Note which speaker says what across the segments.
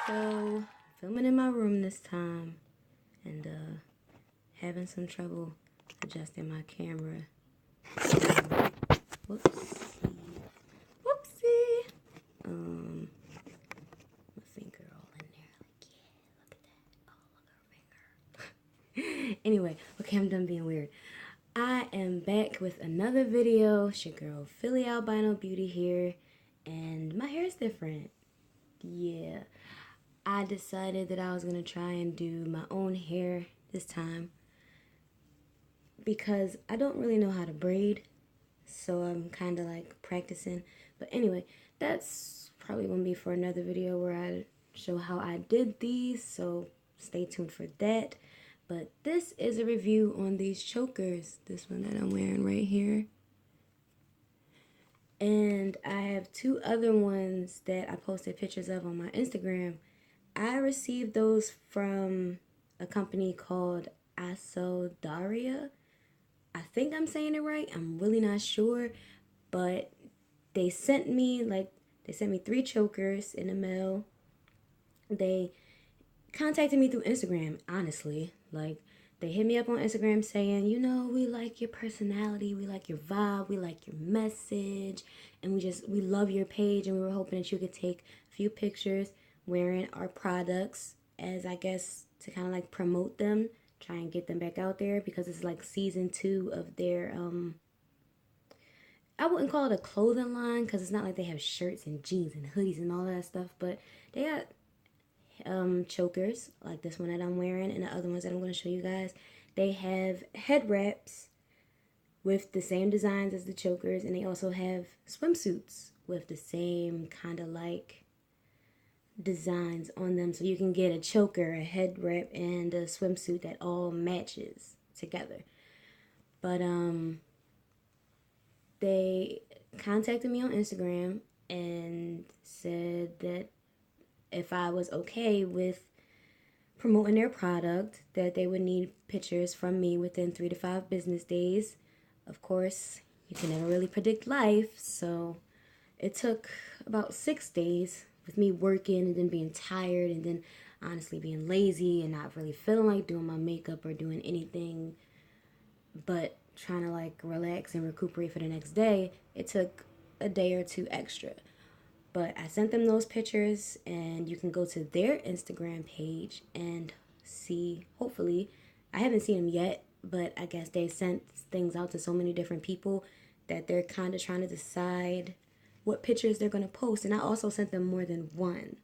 Speaker 1: So, filming in my room this time and having some trouble adjusting my camera. Whoopsie. Whoopsie. My finger all in there. Like, yeah, look at that. Oh, look at her finger. Anyway, okay, I'm done being weird. I am back with another video. It's your girl, Philly Albino Beauty here. And my hair is different. Yeah. I decided that I was going to try and do my own hair this time because I don't really know how to braid, so I'm kind of like practicing. But anyway, that's probably going to be for another video where I show how I did these, so stay tuned for that. But this is a review on these chokers, this one that I'm wearing right here. And I have two other ones that I posted pictures of on my Instagram. I received those from a company called Aso Dára. I think I'm saying it right. I'm really not sure. But they sent me 3 chokers in the mail. They contacted me through Instagram, honestly. Like, they hit me up on Instagram saying, you know, we like your personality, we like your vibe, we like your message, and we love your page, and we were hoping that you could take a few pictures wearing our products as, I guess, to kind of like promote them, try and get them back out there, because it's like season 2 of their I wouldn't call it a clothing line because it's not like they have shirts and jeans and hoodies and all that stuff, but they got chokers like this one that I'm wearing, and the other ones that I'm going to show you guys. They have head wraps with the same designs as the chokers, and they also have swimsuits with the same kind of like designs on them, so you can get a choker, a head wrap, and a swimsuit that all matches together. But they contacted me on Instagram and said that if I was okay with promoting their product, that they would need pictures from me within 3 to 5 business days. Of course, you can never really predict life, so it took about 6 days with me working and then being tired and then honestly being lazy and not really feeling like doing my makeup or doing anything but trying to like relax and recuperate for the next day. It took a day or two extra. But I sent them those pictures, and you can go to their Instagram page and see, hopefully, I haven't seen them yet, but I guess they sent things out to so many different people that they're kind of trying to decide what pictures they're going to post. And I also sent them more than one.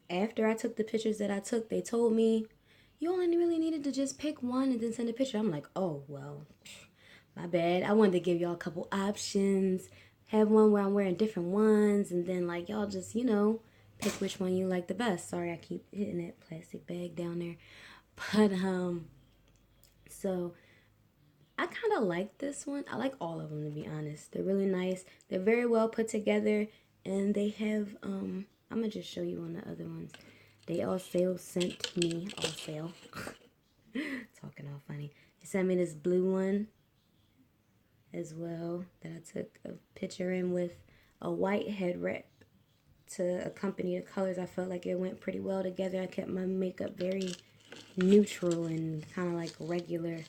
Speaker 1: After I took the pictures that I took, they told me, you only really needed to just pick one and then send a picture. I'm like, oh, well, my bad. I wanted to give y'all a couple options. Have one where I'm wearing different ones, and then like y'all just, you know, pick which one you like the best. Sorry, I keep hitting that plastic bag down there. But so I kind of like this one. I like all of them, to be honest. They're really nice. They're very well put together, and they have I'm gonna just show you on the other ones. They also sent me talking all funny. They sent me this blue one as well that I took a picture in with a white head wrap to accompany the colors. I felt like it went pretty well together. I kept my makeup very neutral and kind of like regular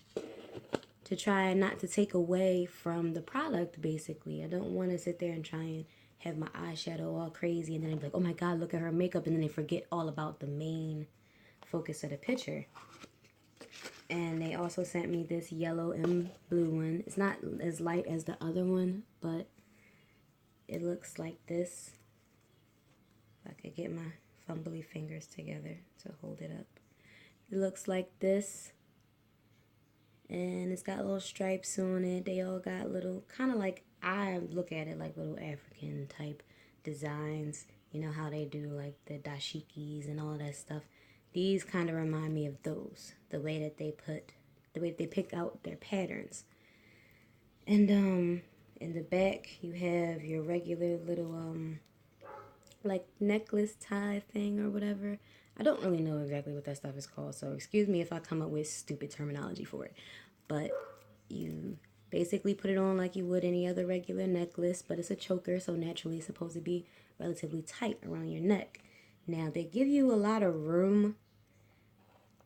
Speaker 1: to try not to take away from the product, basically. I don't want to sit there and try and have my eyeshadow all crazy and then I'd be like, oh my god, look at her makeup, and then they forget all about the main focus of the picture. And they also sent me this yellow and blue one. It's not as light as the other one, but it looks like this. If I could get my fumbly fingers together to hold it up. It looks like this. And it's got little stripes on it. They all got little, kind of like, I look at it like little African type designs. You know how they do like the dashikis and all that stuff. These kind of remind me of those, the way that they pick out their patterns. And in the back you have your regular little like necklace tie thing or whatever. I don't really know exactly what that stuff is called, so excuse me if I come up with stupid terminology for it. But you basically put it on like you would any other regular necklace, but it's a choker, so naturally it's supposed to be relatively tight around your neck. Now, they give you a lot of room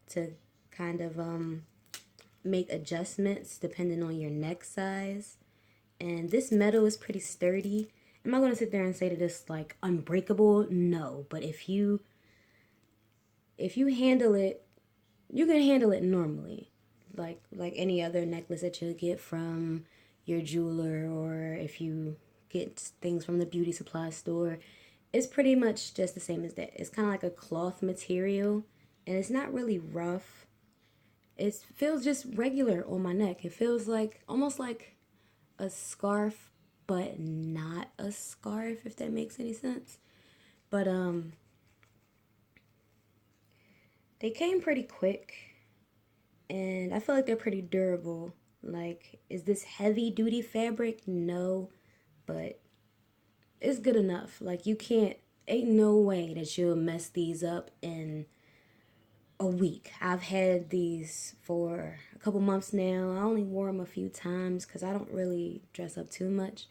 Speaker 1: to kind of make adjustments depending on your neck size. And this metal is pretty sturdy. Am I going to sit there and say that it's like unbreakable? No. But if you handle it, you can handle it normally. Like any other necklace that you'll get from your jeweler, or if you get things from the beauty supply store, it's pretty much just the same as that. It's kind of like a cloth material, and it's not really rough. It feels just regular on my neck. It feels like almost like a scarf, but not a scarf, if that makes any sense. But they came pretty quick, and I feel like they're pretty durable. Like, is this heavy duty fabric? No, but it's good enough. Like, ain't no way that you'll mess these up in a week. I've had these for a couple months now. I only wore them a few times because I don't really dress up too much.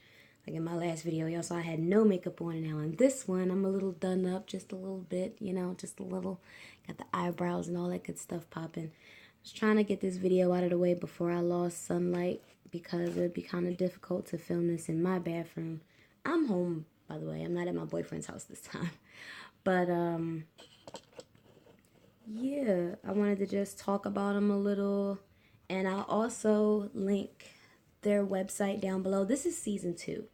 Speaker 1: Like in my last video, y'all saw I had no makeup on now. And this one, I'm a little done up, just a little bit, you know, just a little. Got the eyebrows and all that good stuff popping. I was trying to get this video out of the way before I lost sunlight because it would be kind of difficult to film this in my bathroom. I'm home, by the way. I'm not at my boyfriend's house this time. But, yeah, I wanted to just talk about them a little. And I'll also link their website down below. This is season 2.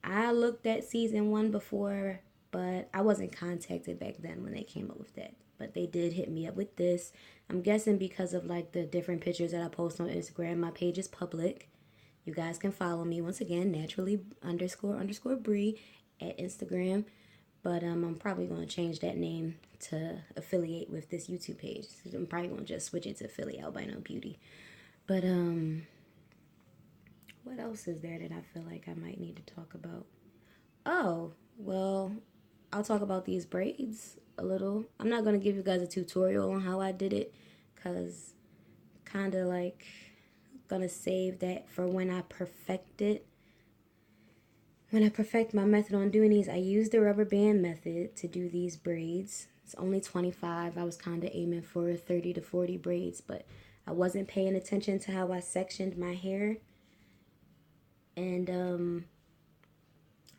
Speaker 1: I looked at season 1 before, but I wasn't contacted back then when they came up with that. But they did hit me up with this. I'm guessing because of like the different pictures that I post on Instagram. My page is public. You guys can follow me once again, naturally__Bree at Instagram. But I'm probably going to change that name to affiliate with this YouTube page. I'm probably going to just switch it to Philly Albino Beauty. But what else is there that I feel like I might need to talk about? Oh, well, I'll talk about these braids a little. I'm not going to give you guys a tutorial on how I did it, because kind of like going to save that for when I perfect it. When I perfect my method on doing these, I use the rubber band method to do these braids. It's only 25. I was kind of aiming for 30 to 40 braids, but I wasn't paying attention to how I sectioned my hair. And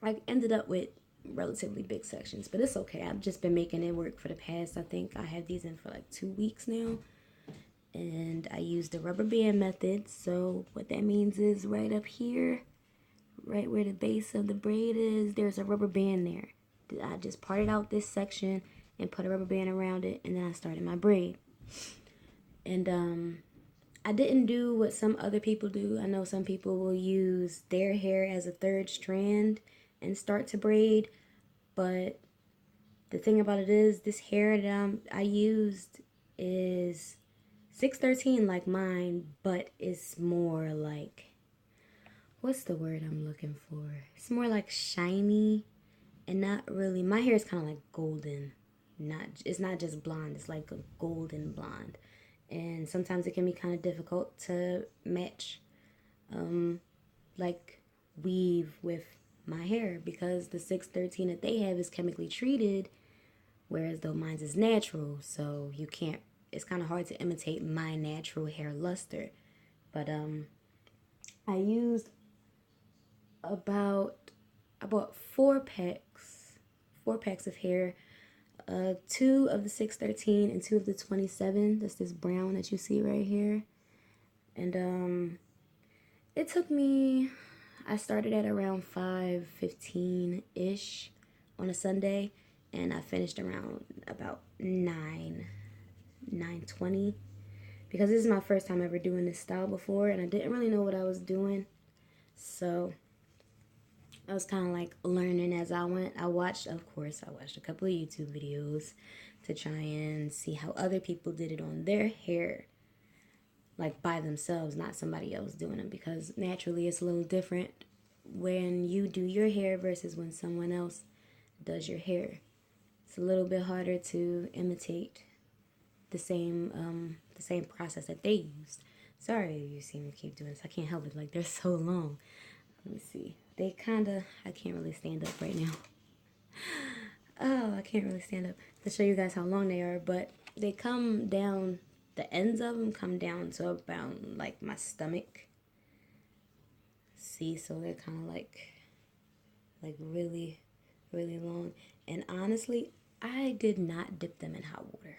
Speaker 1: I ended up with relatively big sections, but it's okay. I've just been making it work for the past, I think I have these in for like 2 weeks now. And I use the rubber band method. So what that means is right up here, right where the base of the braid is, there's a rubber band there. I just parted out this section and put a rubber band around it, and then I started my braid. And I didn't do what some other people do. I know some people will use their hair as a third strand and start to braid, but the thing about it is, this hair that I used is 613 like mine, but it's more like, what's the word I'm looking for? It's more like shiny and not really. My hair is kind of like golden. It's not just blonde. It's like a golden blonde. And sometimes it can be kind of difficult to match, like weave with my hair, because the 613 that they have is chemically treated, whereas though mine is natural. So you can't. It's kind of hard to imitate my natural hair luster. But I used I bought 4 packs of hair, 2 of the 613 and 2 of the 27. That's this brown that you see right here. And it took me, I started at around 5:15 ish on a Sunday, and I finished around about 9:20, because this is my first time ever doing this style before, and I didn't really know what I was doing. So I was kind of like learning as I went. I watched a couple of YouTube videos to try and see how other people did it on their hair, like by themselves, not somebody else doing it, because naturally it's a little different when you do your hair versus when someone else does your hair. It's a little bit harder to imitate the same process that they used. Sorry, you see me keep doing this. I can't help it. Like, they're so long. Let me see. I can't really stand up right now. Oh, I can't really stand up to show you guys how long they are, but they come down, the ends of them come down to about like my stomach. See, so they're kind of like really, really long. And honestly, I did not dip them in hot water.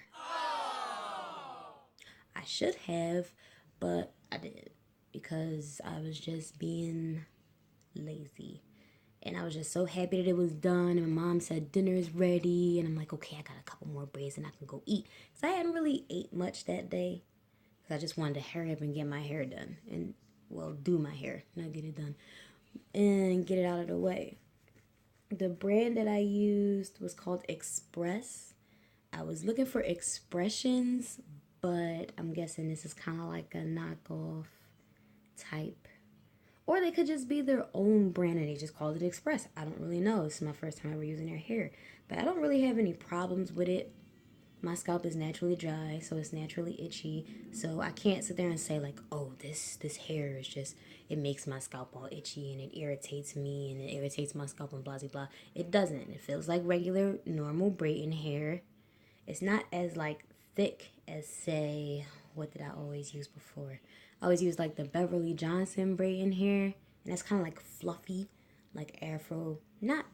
Speaker 1: I should have, but I didn't because I was just being lazy. And I was just so happy that it was done. And my mom said dinner is ready. And I'm like, okay, I got a couple more braids and I can go eat. Because I hadn't really ate much that day. Because I just wanted to hurry up and get my hair done. And, well, do my hair, not get it done. And get it out of the way. The brand that I used was called Express. I was looking for Expressions, but I'm guessing this is kind of like a knockoff type. Or they could just be their own brand and they just called it Express. I don't really know. This is my first time ever using their hair. But I don't really have any problems with it. My scalp is naturally dry, so it's naturally itchy. So I can't sit there and say like, oh, this hair is just, it makes my scalp all itchy and it irritates me and it irritates my scalp and blah, blah, blah. It doesn't. It feels like regular, normal braiding hair. It's not as like thick as, say, what did I always use before? I always use like the Beverly Johnson braiding hair, and that's kind of like fluffy, like afro, not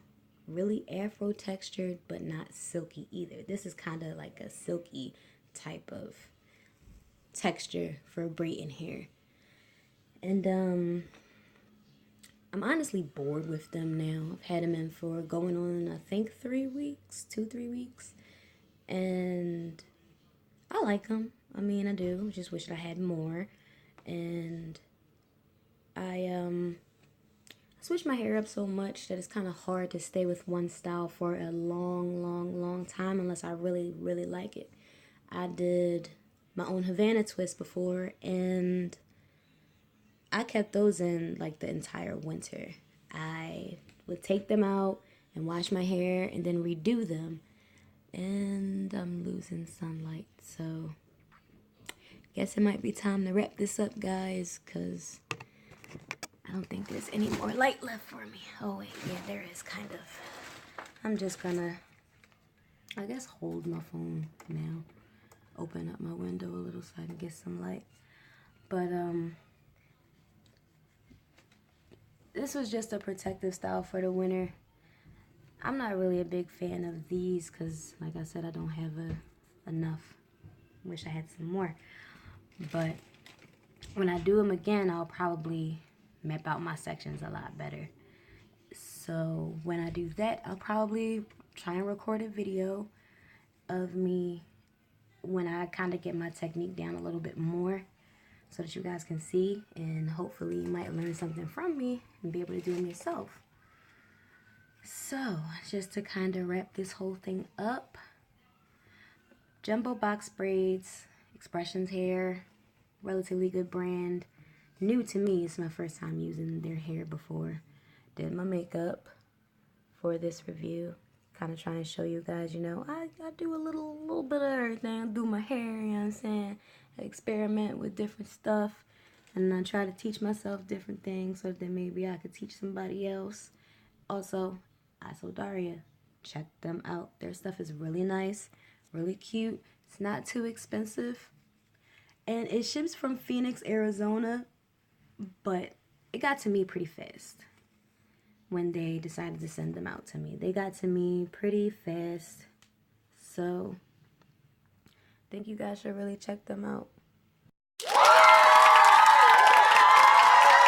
Speaker 1: really afro textured, but not silky either. This is kind of like a silky type of texture for braiding hair. And I'm honestly bored with them now. I've had them in for going on, I think 3 weeks, 2-3 weeks. And I like them. I mean, I do. Just wish I had more. And I switch my hair up so much that it's kind of hard to stay with one style for a long, long, long time unless I really, really like it. I did my own Havana twist before, and I kept those in like the entire winter. I would take them out and wash my hair and then redo them. And I'm losing sunlight, so guess it might be time to wrap this up, guys, because I don't think there's any more light left for me. Oh, wait, yeah, there is kind of. I'm just gonna, I guess, hold my phone now. Open up my window a little so I can get some light. But, this was just a protective style for the winter. I'm not really a big fan of these because, like I said, I don't have enough. Wish I had some more. But when I do them again, I'll probably map out my sections a lot better. So when I do that, I'll probably try and record a video of me when I kind of get my technique down a little bit more so that you guys can see, and hopefully you might learn something from me and be able to do them yourself. So just to kind of wrap this whole thing up, jumbo box braids, Expressions hair, relatively good brand, new to me. It's my first time using their hair before. Did my makeup for this review, kind of trying to show you guys, you know, I do a little bit of everything. I do my hair, you know what I'm saying, I experiment with different stuff, and I try to teach myself different things so that maybe I could teach somebody else. Also, Aso Dára, check them out. Their stuff is really nice, really cute. It's not too expensive. And it ships from Phoenix, Arizona, but it got to me pretty fast when they decided to send them out to me. They got to me pretty fast. So, I think you guys should really check them out.